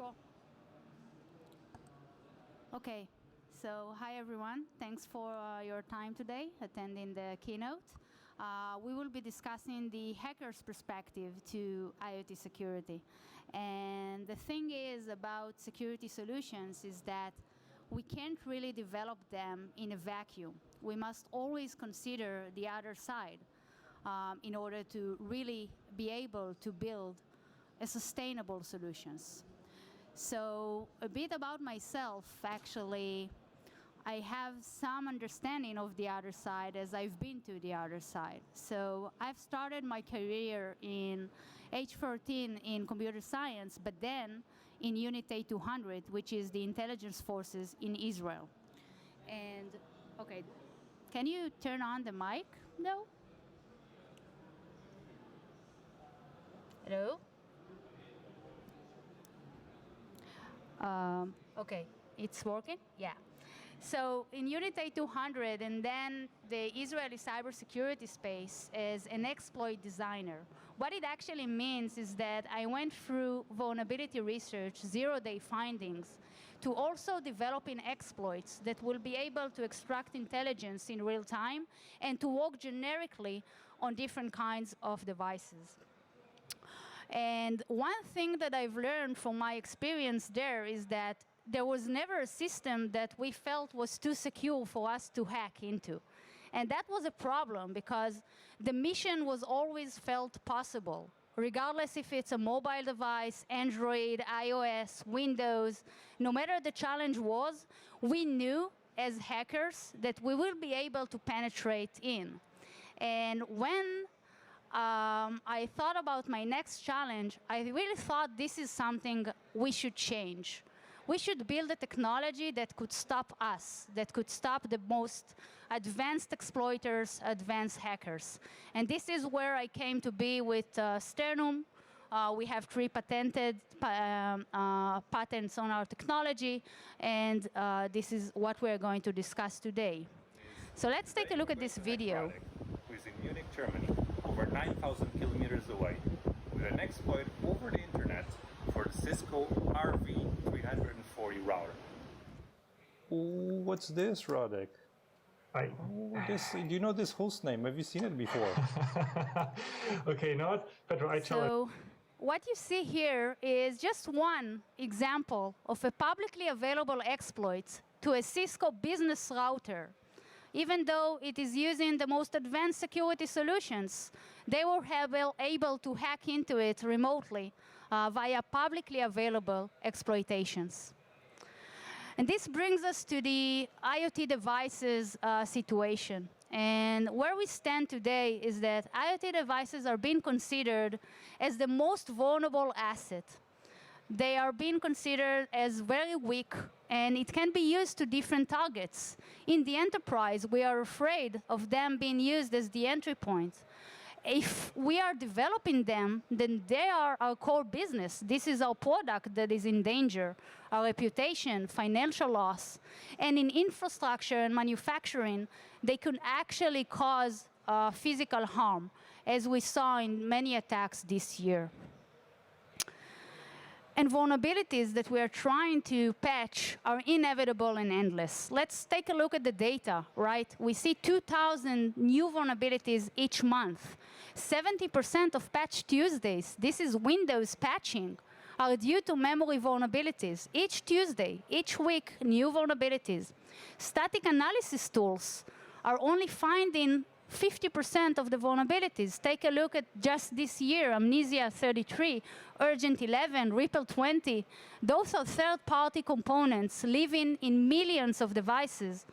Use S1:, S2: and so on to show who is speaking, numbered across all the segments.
S1: Sure. Okay, so hi everyone. Thanks for your time today attending the keynote. We will be discussing the hacker's perspective to IoT security. And the thing is about security solutions is that we can't really develop them in a vacuum. We must always consider the other side in order to really be able to build a sustainable solutions. So a bit about myself, actually, I have some understanding of the other side as I've been to the other side. So I've started my career in age 14 in computer science, but then in Unit A200, which is the intelligence forces in Israel. And, okay, can you turn on the mic, though? Hello? Okay, it's working? Yeah. So in Unit A200, and then the Israeli cybersecurity space as an exploit designer. What it actually means is that I went through vulnerability research, zero-day findings, to also developing exploits that will be able to extract intelligence in real time and to work generically on different kinds of devices. And one thing that I've learned from my experience there is that there was never a system that we felt was too secure for us to hack into. And that was a problem because the mission was always felt possible, regardless if it's a mobile device, Android, iOS, Windows, no matter the challenge was, we knew as hackers that we will be able to penetrate in. And when I thought about my next challenge, I really thought this is something we should change. We should build a technology that could stop us, that could stop the most advanced exploiters, advanced hackers. And this is where I came to be with Sternum. We have 3 patented patents on our technology, and this is what we're going to discuss today. So let's take a look at this video.
S2: Who is in Munich, Germany, over 9,000 kilometers away, with an exploit over the internet for the Cisco RV340 router.
S3: What's this, Radek?
S4: Hi.
S3: Do you know this host name? Have you seen it before?
S4: Okay, not Pedro.
S1: So what you see here is just one example of a publicly available exploit to a Cisco business router. Even though it is using the most advanced security solutions, they were able to hack into it remotely via publicly available exploitations. And this brings us to the IoT devices situation. And where we stand today is that IoT devices are being considered as the most vulnerable asset. They are being considered as very weak, and it can be used to different targets. In the enterprise, we are afraid of them being used as the entry point. If we are developing them, then they are our core business. This is our product that is in danger, our reputation, financial loss. And in infrastructure and manufacturing, they could actually cause physical harm, as we saw in many attacks this year. And vulnerabilities that we are trying to patch are inevitable and endless. Let's take a look at the data, right? We see 2,000 new vulnerabilities each month. 70% of Patch Tuesdays, this is Windows patching, are due to memory vulnerabilities. Each Tuesday, each week, new vulnerabilities. Static analysis tools are only finding 50% of the vulnerabilities. Take a look at just this year, Amnesia 33, Urgent 11, Ripple 20. Those are third-party components living in millions of devices.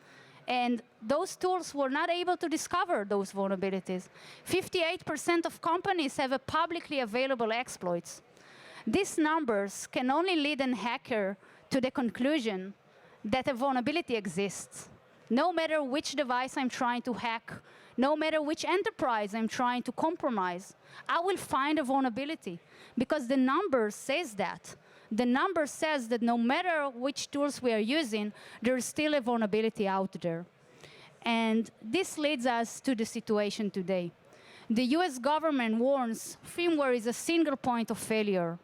S1: And those tools were not able to discover those vulnerabilities. 58% of companies have a publicly available exploits. These numbers can only lead a hacker to the conclusion that a vulnerability exists. No matter which device I'm trying to hack, no matter which enterprise I'm trying to compromise, I will find a vulnerability because the number says that. The number says that no matter which tools we are using, there is still a vulnerability out there. And this leads us to the situation today. The US government warns firmware is a single point of failure.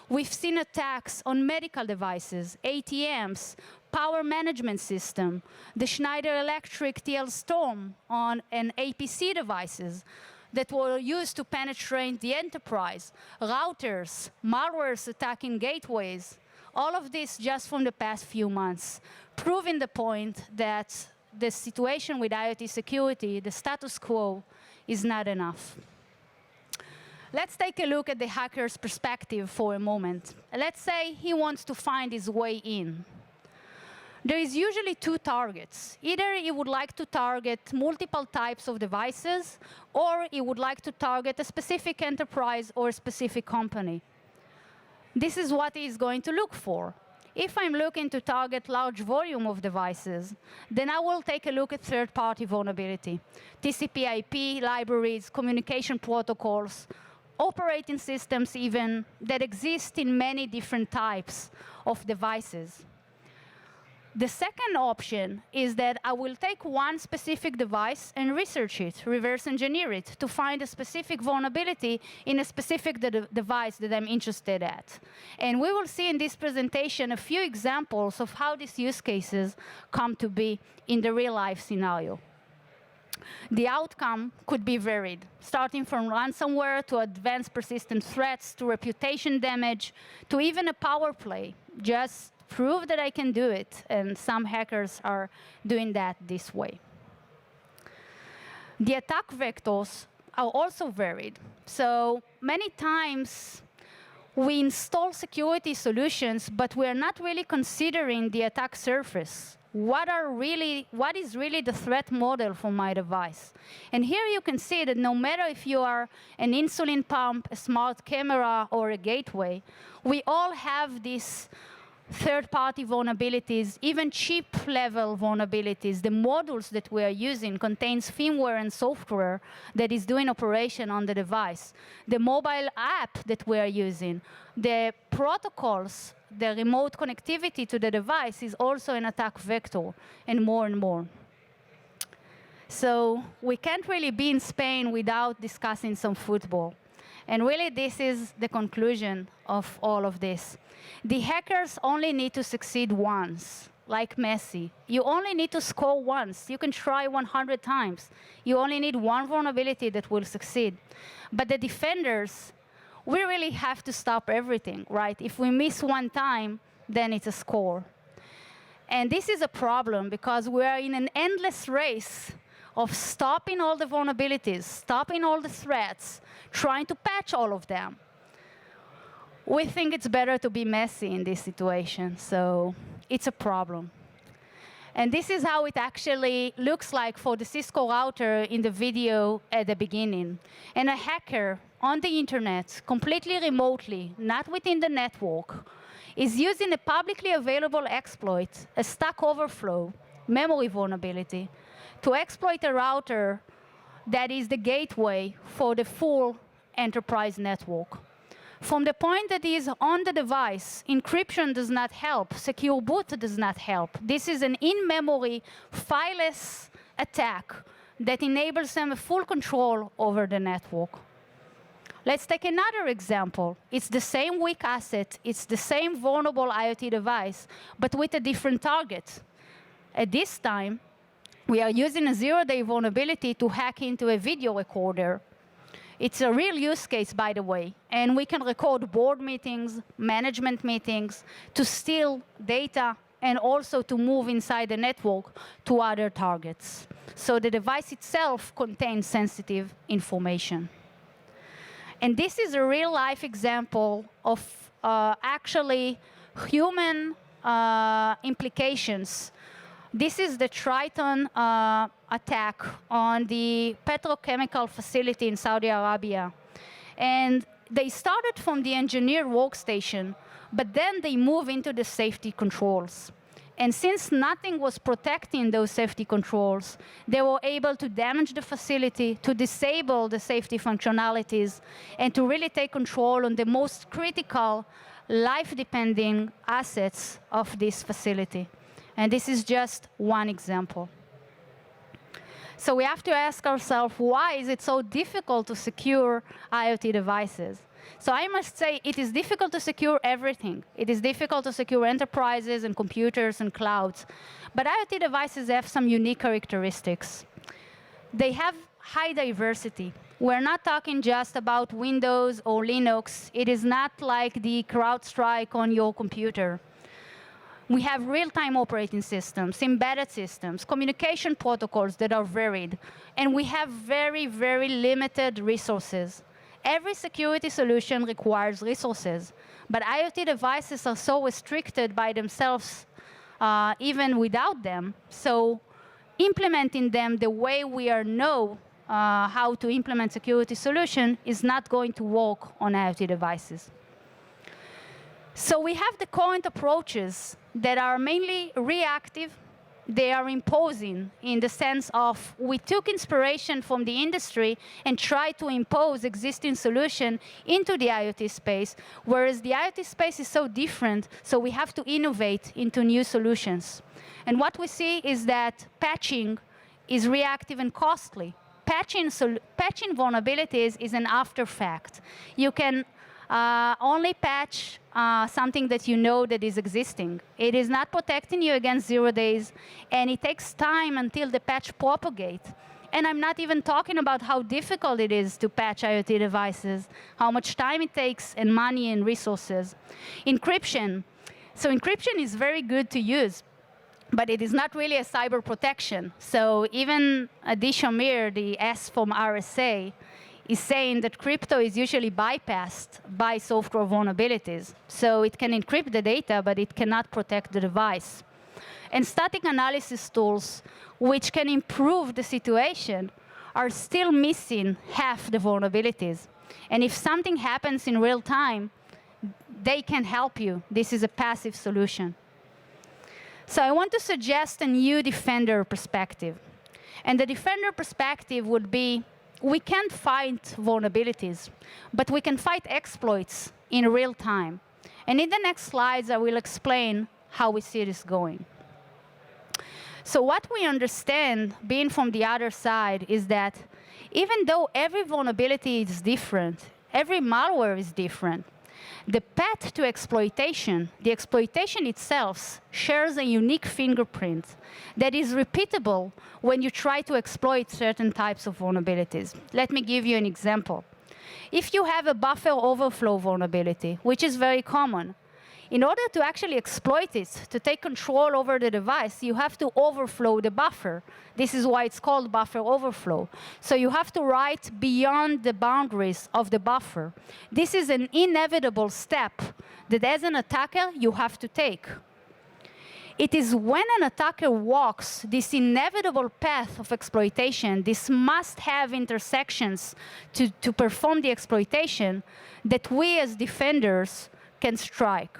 S1: We've seen attacks on medical devices, ATMs, power management system, the Schneider Electric TL Storm on an APC devices that were used to penetrate the enterprise, routers, malwares attacking gateways, all of this just from the past few months, proving the point that the situation with IoT security, the status quo, is not enough. Let's take a look at the hacker's perspective for a moment. Let's say he wants to find his way in. There is usually two targets. Either he would like to target multiple types of devices, or he would like to target a specific enterprise or a specific company. This is what he's going to look for. If I'm looking to target large volume of devices, then I will take a look at third-party vulnerability, TCP/IP libraries, communication protocols, operating systems even that exist in many different types of devices. The second option is that I will take one specific device and research it, reverse engineer it, to find a specific vulnerability in a specific device that I'm interested at. And we will see in this presentation a few examples of how these use cases come to be in the real-life scenario. The outcome could be varied, starting from ransomware to advanced persistent threats to reputation damage to even a power play. Just prove that I can do it, and some hackers are doing that this way. The attack vectors are also varied. So many times we install security solutions, but we're not really considering the attack surface. What is really the threat model for my device? And here you can see that no matter if you are an insulin pump, a smart camera, or a gateway, we all have these third-party vulnerabilities, even chip-level vulnerabilities. The modules that we are using contains firmware and software that is doing operation on the device. The mobile app that we are using, the protocols, the remote connectivity to the device is also an attack vector, and more and more. So we can't really be in Spain without discussing some football. And really, this is the conclusion of all of this. The hackers only need to succeed once, like Messi. You only need to score once. You can try 100 times. You only need one vulnerability that will succeed. But the defenders, we really have to stop everything, right? If we miss one time, then it's a score. And this is a problem because we are in an endless race of stopping all the vulnerabilities, stopping all the threats, trying to patch all of them. We think it's better to be Messi in this situation, so it's a problem. And this is how it actually looks like for the Cisco router in the video at the beginning. And a hacker on the internet, completely remotely, not within the network, is using a publicly available exploit, a Stack Overflow, memory vulnerability, to exploit a router that is the gateway for the full enterprise network. From the point that is on the device, encryption does not help, secure boot does not help. This is an in-memory, fileless attack that enables them a full control over the network. Let's take another example. It's the same weak asset, it's the same vulnerable IoT device, but with a different target. At this time, we are using a zero-day vulnerability to hack into a video recorder. It's a real use case, by the way, and we can record board meetings, management meetings, to steal data and also to move inside the network to other targets. So the device itself contains sensitive information. And this is a real-life example of actually human implications. This is the Triton attack on the petrochemical facility in Saudi Arabia. And they started from the engineer workstation, but then they move into the safety controls. And since nothing was protecting those safety controls, they were able to damage the facility, to disable the safety functionalities, and to really take control on the most critical, life-depending assets of this facility. And this is just one example. So we have to ask ourselves, why is it so difficult to secure IoT devices? So I must say it is difficult to secure everything. It is difficult to secure enterprises and computers and clouds. But IoT devices have some unique characteristics. They have high diversity. We're not talking just about Windows or Linux. It is not like the CrowdStrike on your computer. We have real-time operating systems, embedded systems, communication protocols that are varied, and we have very, very limited resources. Every security solution requires resources, but IoT devices are so restricted by themselves, even without them. So implementing them the way we know how to implement security solution is not going to work on IoT devices. So we have the current approaches that are mainly reactive. They are imposing in the sense of we took inspiration from the industry and tried to impose existing solution into the IoT space, whereas the IoT space is so different, so we have to innovate into new solutions. And what we see is that patching is reactive and costly. Patching vulnerabilities is an after fact. You can only patch something that you know that is existing. It is not protecting you against 0 days, and it takes time until the patch propagates. And I'm not even talking about how difficult it is to patch IoT devices, how much time it takes, and money and resources. Encryption. So encryption is very good to use, but it is not really a cyber protection. So even Adi Shamir, the S from RSA, is saying that crypto is usually bypassed by software vulnerabilities. So it can encrypt the data, but it cannot protect the device. And static analysis tools, which can improve the situation, are still missing half the vulnerabilities. And if something happens in real time, they can help you. This is a passive solution. So I want to suggest a new defender perspective. And the defender perspective would be, we can't fight vulnerabilities, but we can fight exploits in real time. And in the next slides, I will explain how we see this going. So what we understand, being from the other side, is that even though every vulnerability is different, every malware is different, the path to exploitation, the exploitation itself, shares a unique fingerprint that is repeatable when you try to exploit certain types of vulnerabilities. Let me give you an example. If you have a buffer overflow vulnerability, which is very common, in order to actually exploit it, to take control over the device, you have to overflow the buffer. This is why it's called buffer overflow. So you have to write beyond the boundaries of the buffer. This is an inevitable step that as an attacker, you have to take. It is when an attacker walks this inevitable path of exploitation, this must-have intersections to perform the exploitation, that we as defenders can strike.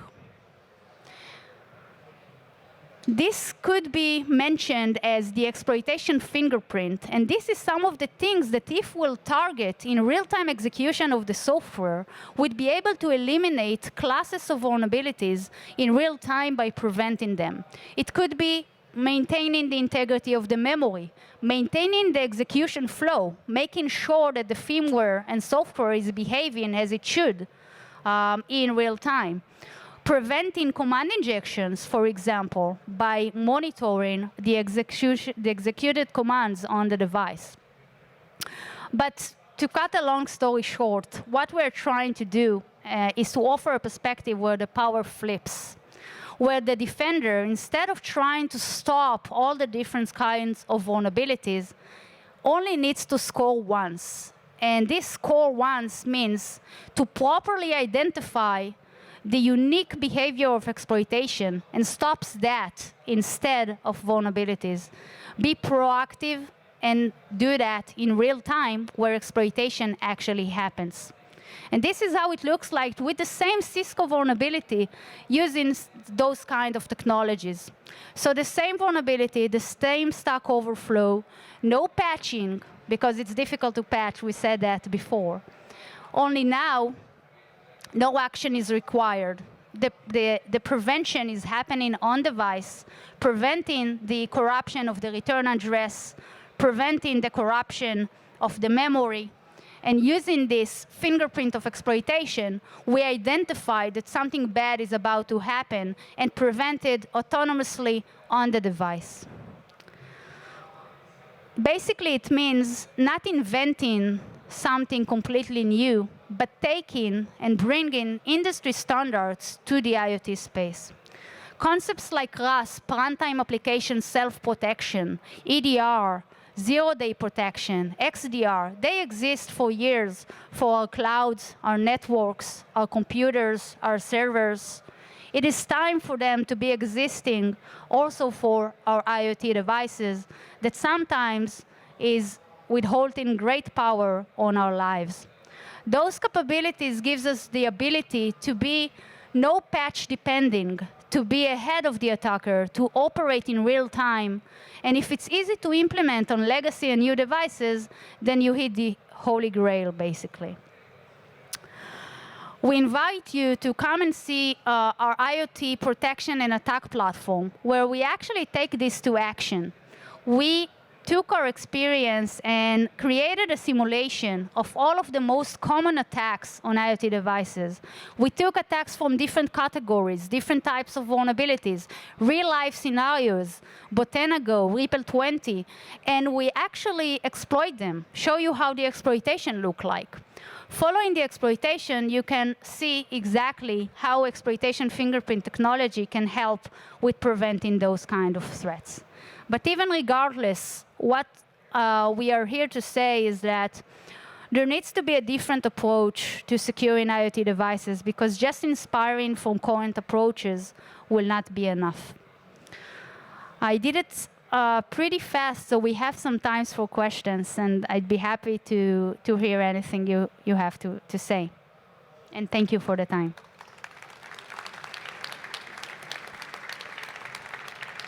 S1: This could be mentioned as the exploitation fingerprint, and this is some of the things that if we'll target in real-time execution of the software, we'd be able to eliminate classes of vulnerabilities in real time by preventing them. It could be maintaining the integrity of the memory, maintaining the execution flow, making sure that the firmware and software is behaving as it should in real time. Preventing command injections, for example, by monitoring the executed commands on the device. But to cut a long story short, what we're trying to do is to offer a perspective where the power flips, where the defender, instead of trying to stop all the different kinds of vulnerabilities, only needs to score once. And this score once means to properly identify the unique behavior of exploitation and stops that instead of vulnerabilities. Be proactive and do that in real time where exploitation actually happens. And this is how it looks like with the same Cisco vulnerability using those kind of technologies. So the same vulnerability, the same Stack Overflow, no patching, because it's difficult to patch, we said that before. Only now, no action is required. The prevention is happening on device, preventing the corruption of the return address, preventing the corruption of the memory, And using this fingerprint of exploitation, we identify that something bad is about to happen and prevent it autonomously on the device. Basically, it means not inventing something completely new, but taking and bringing industry standards to the IoT space. Concepts like RAS, runtime application self-protection, EDR, zero-day protection, XDR, they exist for years for our clouds, our networks, our computers, our servers. It is time for them to be existing also for our IoT devices that sometimes is withholding great power on our lives. Those capabilities gives us the ability to be no patch depending, to be ahead of the attacker, to operate in real time. And if it's easy to implement on legacy and new devices, then you hit the holy grail, basically. We invite you to come and see our IoT protection and attack platform, where we actually take this to action. We took our experience and created a simulation of all of the most common attacks on IoT devices. We took attacks from different categories, different types of vulnerabilities, real-life scenarios, Botenago, Ripple 20, and we actually exploit them, show you how the exploitation look like. Following the exploitation, you can see exactly how exploitation fingerprint technology can help with preventing those kind of threats. But even regardless, what we are here to say is that there needs to be a different approach to securing IoT devices, because just inspiring from current approaches will not be enough. I did it pretty fast, so we have some time for questions, and I'd be happy to hear anything you have to say. And thank you for the time.